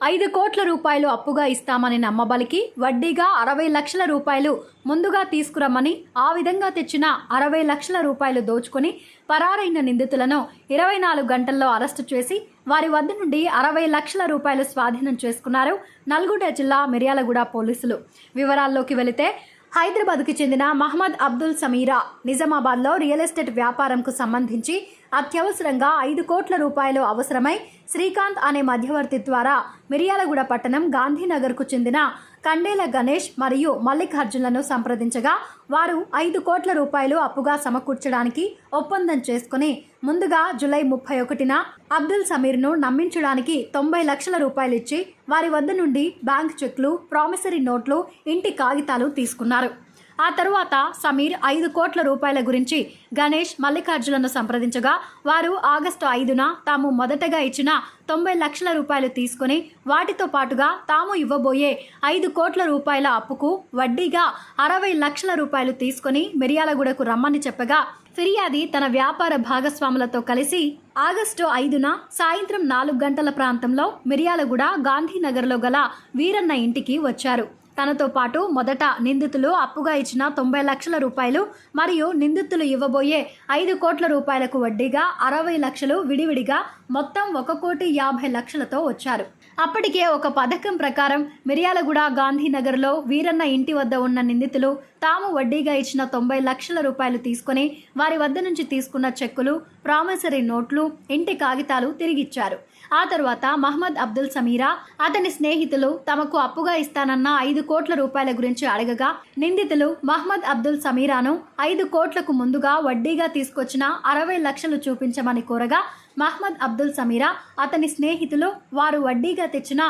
5 కోట్ల రూపాయలు అప్పుగా ఇస్తామని నమ్మబలికి వడ్డీగా 60 లక్షల రూపాయలు ముందుగా తీసుకురమ్మని ఆ విధంగా తెచ్చిన 60 లక్షల రూపాయలు దోచుకొని పరారైన నిందితులను 24 గంటల్లో అరెస్టు చేసి వారి వద్ద నుండి 60 లక్షల రూపాయలు స్వాధీనం చేసుకున్నారు నల్గొండ జిల్లా మిర్యాలగూడ పోలీసులు. వివరాల్లోకి వెళితే హైదరాబాద్కు చెందిన మహమ్మద్ అబ్దుల్ సమీరా నిజామాబాద్లో రియల్ ఎస్టేట్ వ్యాపారంకు సంబంధించి అత్యవసరంగా 5 కోట్ల రూపాయలు అవసరమై శ్రీకాంత్ అనే మధ్యవర్తి ద్వారా మిర్యాలగూడ పట్టణం గాంధీనగర్కు చెందిన కండేల గణేష్ మరియు మల్లికార్జున్లను సంప్రదించగా వారు 5 కోట్ల రూపాయలు అప్పుగా సమకూర్చడానికి ఒప్పందం చేసుకుని ముందుగా జూలై 31న అబ్దుల్ సమీర్ను నమ్మించడానికి 90 లక్షల రూపాయలు ఇచ్చి వారి వద్ద నుండి బ్యాంక్ చెక్లు, ప్రామిసరీ నోట్లు, ఇంటి కాగితాలు తీసుకున్నారు. ఆ తరువాత సమీర్ 5 కోట్ల రూపాయల గురించి గణేష్, మల్లికార్జులను సంప్రదించగా వారు ఆగస్టు 5న తాము మొదటగా ఇచ్చిన 90 లక్షల రూపాయలు తీసుకుని వాటితో పాటుగా తాము ఇవ్వబోయే 5 కోట్ల రూపాయల అప్పుకు వడ్డీగా 60 లక్షల రూపాయలు తీసుకుని మిర్యాలగూడకు రమ్మని చెప్పగా ఫిర్యాది తన వ్యాపార భాగస్వాములతో కలిసి ఆగస్టు 5న సాయంత్రం 4 గంటల ప్రాంతంలో మిర్యాలగూడ గాంధీనగర్లో గల వీరన్న ఇంటికి వచ్చారు. తనతో పాటు మొదట నిందితులు అప్పుగా ఇచ్చిన 90 లక్షల రూపాయలు మరియు నిందితులు ఇవ్వబోయే 5 కోట్ల రూపాయలకు వడ్డీగా 60 లక్షలు విడివిడిగా మొత్తం 1,50,00,000తో వచ్చారు. అప్పటికే ఒక పథకం ప్రకారం మిర్యాలగూడ గాంధీనగర్లో వీరన్న ఇంటి వద్ద ఉన్న నిందితులు తాము వడ్డీగా ఇచ్చిన 90 లక్షల రూపాయలు తీసుకుని వారి వద్ద నుంచి తీసుకున్న చెక్కులు, ప్రామిసరీ నోట్లు, ఇంటి కాగితాలు తిరిగిచ్చారు. ఆ తర్వాత మహమ్మద్ అబ్దుల్ సమీరా అతని స్నేహితులు తమకు అప్పుగా ఇస్తానన్న 5 కోట్ల రూపాయల గురించి అడగగా నిందితులు మహమ్మద్ అబ్దుల్ సమీరాను 5 కోట్లకు ముందుగా వడ్డీగా తీసుకొచ్చిన 60 లక్షలు చూపించమని కోరగా మహమ్మద్ అబ్దుల్ సమీరా అతని స్నేహితులు వారు వడ్డీగా తెచ్చిన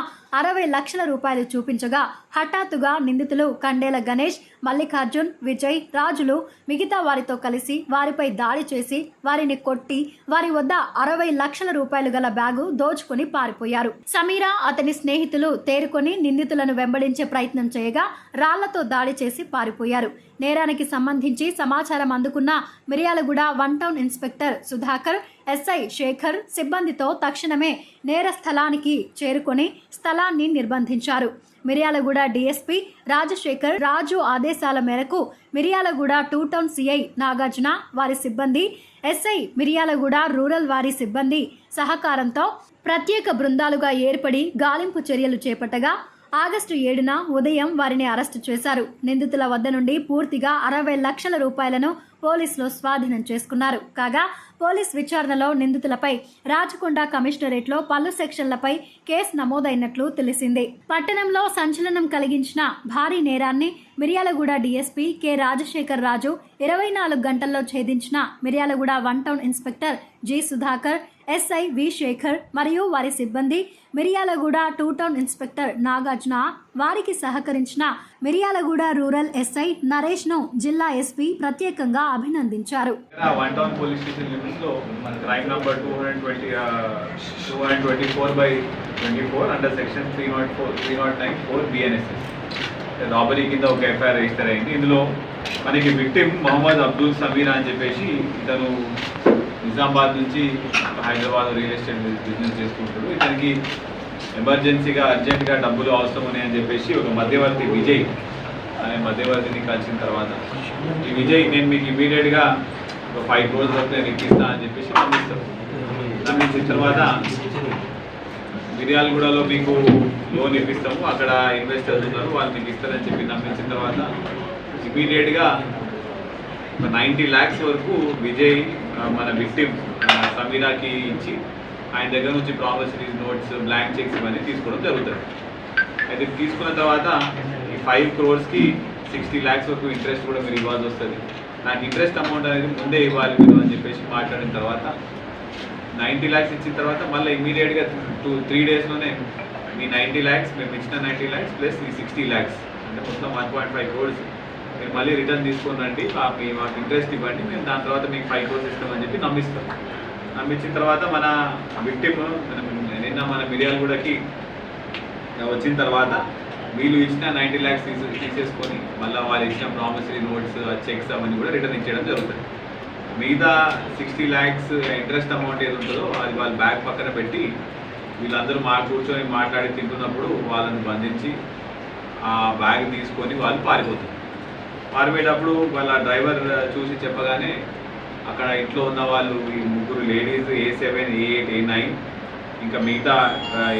60 లక్షల రూపాయలు చూపించగా హఠాత్తుగా నిందితులు కండేల గణేష్, మల్లికార్జున్, విజయ్, రాజులు మిగతా వారితో కలిసి వారిపై దాడి చేసి వారిని కొట్టి వారి వద్ద 60 లక్షల రూపాయలు గల బ్యాగు దోచుకుని పారిపోయారు. సమీరా అతని స్నేహితులు తేరుకొని నిందితులను వెంబడించే ప్రయత్నం చేయగా రాళ్లతో దాడి చేసి పారిపోయారు. నేరానికి సంబంధించి సమాచారం అందుకున్న Miryalaguda 1 town inspector Sudhakar, SI Shekhar సిబ్బందితో తక్షణమే నేర స్థలానికి చేరుకొని స్థలాన్ని నిర్బంధించారు. మిర్యాలగూడ డీఎస్పీ రాజశేఖర్ రాజు ఆదేశాల మేరకు మిర్యాలగూడ 2 టౌన్ సిఐ నాగార్జున వారి సిబ్బంది, ఎస్ఐ మిర్యాలగూడ రూరల్ వారి సిబ్బంది సహకారంతో ప్రత్యేక బృందాలుగా ఏర్పడి గాలింపు చర్యలు చేపట్టగా ఆగస్టు 7న ఉదయం వారిని అరెస్టు చేశారు. నిందితుల వద్ద నుండి పూర్తిగా 60 లక్షల రూపాయలను పోలీసులు స్వాధీనం చేసుకున్నారు. కాగా పోలీస్ విచారణలో నిందితులపై రాచకొండ కమిషనరేట్లో పలు సెక్షన్లపై కేసు నమోదైనట్లు తెలిసింది. పట్టణంలో సంచలనం కలిగించిన భారీ నేరాన్ని మిర్యాలగూడ డీఎస్పీ కె రాజశేఖర్ రాజు 24 గంటల్లో ఛేదించిన Miryalaguda 1 town inspector G Sudhakar, SI V Sekhar మరియు వారి సిబ్బంది, మిర్యాలగూడ 2 టౌన్ ఇన్స్పెక్టర్ నాగార్జున వారికి సహకరించిన మిర్యాలగూడ రూరల్ ఎస్ఐ నరేష్ ను జిల్లా ఎస్పీ ప్రత్యేకంగా అభినందించారు. 1 టౌన్ పోలీస్ స్టేషన్ లిమిట్స్ లో మన crime number 224/24 under section 309(4) BNSS robbery కింద ఒక ఎఫ్ఐఆర్ రిజిస్టర్ అయింది. ఇందులో మనకి విక్టిమ్ మహమ్మద్ అబ్దుల్ సమీరా అని చెప్పేసి ఇతను నిజామాబాద్ నుంచి హైదరాబాద్ రియల్ ఎస్టేట్ బిజినెస్ చేసుకుంటాడు. ఇతనికి ఎమర్జెన్సీగా అర్జెంటుగా డబ్బులు అవసరం ఉన్నాయని చెప్పేసి ఒక మధ్యవర్తి విజయ్ అనే మధ్యవర్తిని కలిసిన తర్వాత ఈ విజయ్ నేను మీకు ఇమీడియట్గా ఒక 5 crores వరకు నేను ఇప్పిస్తా అని చెప్పేసి నమ్మిస్తాను. నమ్మించిన తర్వాత మిర్యాలగూడలో మీకు లోన్ ఇప్పిస్తాము, అక్కడ ఇన్వెస్టర్స్ ఉన్నారు వాళ్ళు మీకు ఇస్తారని చెప్పి నమ్మించిన తర్వాత ఇమీడియట్గా 90 lakhs వరకు విజయ్ మన విక్టిమ్ సమీరాకి ఇచ్చి ఆయన దగ్గర నుంచి ప్రామిసరీ నోట్స్, బ్లాంక్ చెక్స్ ఇవన్నీ తీసుకోవడం జరుగుతుంది. అయితే తీసుకున్న తర్వాత ఈ 5 crores-కి 60 lakhs వరకు ఇంట్రెస్ట్ కూడా మీరు ఇవ్వాల్సి వస్తుంది. నాకు ఇంట్రెస్ట్ అమౌంట్ అనేది ముందే ఇవ్వాలి మీరు అని చెప్పేసి మాట్లాడిన తర్వాత 90 lakhs ఇచ్చిన తర్వాత మళ్ళీ ఇమీడియట్గా 3 daysలోనే మీ 90 lakhs మేము ఇచ్చిన 90 lakhs ప్లస్ ఈ 60 lakhs అంటే మొత్తం 1.5 crores మీరు మళ్ళీ రిటర్న్ తీసుకొని రండి, మాకు ఇంట్రెస్ట్ ఇవ్వండి, మేము దాని తర్వాత మీకు 5 crores ఇస్తామని చెప్పి నమ్మిస్తాం. నమ్మించిన తర్వాత మన విక్టిమ్ నిన్న మన మిర్యాలగూడకి వచ్చిన తర్వాత వీళ్ళు ఇచ్చిన 90 lakhs తీసేసుకొని మళ్ళీ వాళ్ళు ఇచ్చిన ప్రామిసరీ నోట్స్, చెక్స్ అవన్నీ కూడా రిటర్న్ ఇచ్చేయడం జరుగుతుంది. మిగతా 60 lakhs ఇంట్రెస్ట్ అమౌంట్ ఏది ఉంటుందో అది వాళ్ళు బ్యాగ్ పక్కన పెట్టి వీళ్ళందరూ కూర్చొని మాట్లాడి తింటున్నప్పుడు వాళ్ళని బంధించి ఆ బ్యాగ్ తీసుకొని వాళ్ళు పారిపోతున్నారు. పారిపోయేటప్పుడు వాళ్ళ డ్రైవర్ చూసి చెప్పగానే అక్కడ ఇంట్లో ఉన్న వాళ్ళు ఈ ముగ్గురు లేడీస్ A7, A8, A9 ఇంకా మిగతా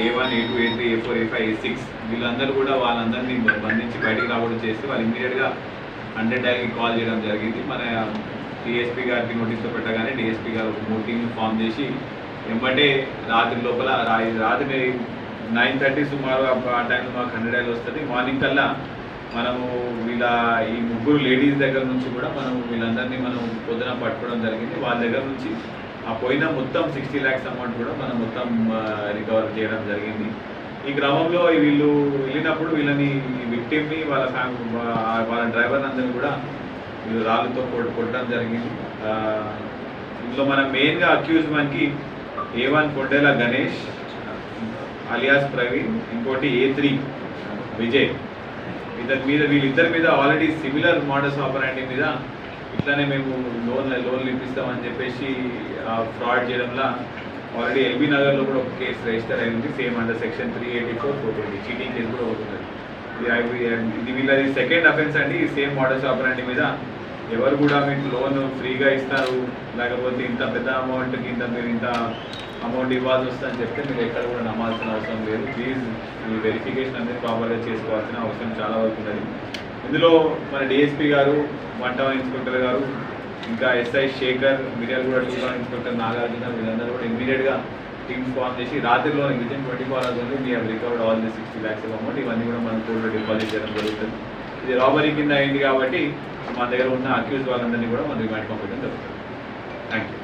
A1, A2, A3, A4, A5, A6 వీళ్ళందరూ కూడా వాళ్ళందరినీ బంధించి బయటికి రావడం చేస్తే వాళ్ళు ఇమ్మీడియట్గా 100కి కాల్ చేయడం జరిగింది. మన డిఎస్పీ గారికి నోటీసులో పెట్టగానే డిఎస్పీ గారు ఒక 3 టీంలు ఫామ్ చేసి వెంబటే రాత్రి లోపల రాత్రి 9:30 సుమారు ఆ టైంలో మాకు 100 వస్తుంది. మార్నింగ్ కల్లా మనము ఈ ముగ్గురు లేడీస్ దగ్గర నుంచి కూడా మనం వీళ్ళందరినీ మనం పొద్దున పట్టుకోవడం జరిగింది. వాళ్ళ దగ్గర నుంచి ఆ పోయిన మొత్తం 60 lakhs అమౌంట్ కూడా మనం మొత్తం రికవర్ చేయడం జరిగింది. ఈ క్రమంలో వీళ్ళు వెళ్ళినప్పుడు వీళ్ళని విక్టిమ్ని వాళ్ళ వాళ్ళ డ్రైవర్ అందరినీ కూడా వీళ్ళు రాళ్ళతో కొట్టడం జరిగింది. ఇందులో మనం మెయిన్గా అక్యూజ్ మనకి A1 కొండేల గణేష్ అలియాస్ ప్రవీణ్, ఇంకోటి A3 విజయ్. వీళ్ళిద్దరి మీద ఆల్రెడీ సిమిలర్ మోడల్స్ ఆపరాండి మీద ఇట్లానే మేము లోన్లు ఇప్పిస్తామని చెప్పేసి ఫ్రాడ్ చేయడంలో ఆల్రెడీ ఎల్బీ నగర్లో కూడా ఒక కేసు రిజిస్టర్ అయింది. Same under section 384, 420 cheating case కూడా అవుతుంది. ఇది వీళ్ళది సెకండ్ అఫెన్స్ అండి. ఈ సేమ్ మోడల్స్ ఆపరాండి మీద ఎవరు కూడా మీకు లోన్ ఫ్రీగా ఇస్తారు, లేకపోతే ఇంత పెద్ద అమౌంట్కి మీరు ఇంత అమౌంట్ ఇవ్వాల్సి వస్తుందని చెప్తే మీరు ఎక్కడ కూడా నమ్మాల్సిన అవసరం లేదు. ప్లీజ్ ఈ వెరిఫికేషన్ అనేది ప్రాపర్గా చేసుకోవాల్సిన అవసరం చాలా వరకు ఉన్నది. ఇందులో మన డిఎస్పీ గారు, 1 టౌన్ ఇన్స్పెక్టర్ గారు, ఇంకా SI Shekhar, Miryalaguda 2 town inspector Nagarjuna వీళ్ళందరూ కూడా ఇమ్మీడియట్గా టీమ్స్ ఫామ్ చేసి రాత్రిలో వితిన్ 24 hours ఉంది we have recovered all the 60 lakhs amount. ఇవన్నీ కూడా మనం కోర్టులో డిపాజిట్ చేయడం జరుగుతుంది. ఇది రాబరీ కింద అయింది కాబట్టి మన దగ్గర ఉన్న అక్యూజ్ వాళ్ళందరినీ కూడా మనం రిమాండ్ పంపించడం జరుగుతుంది. Thank you.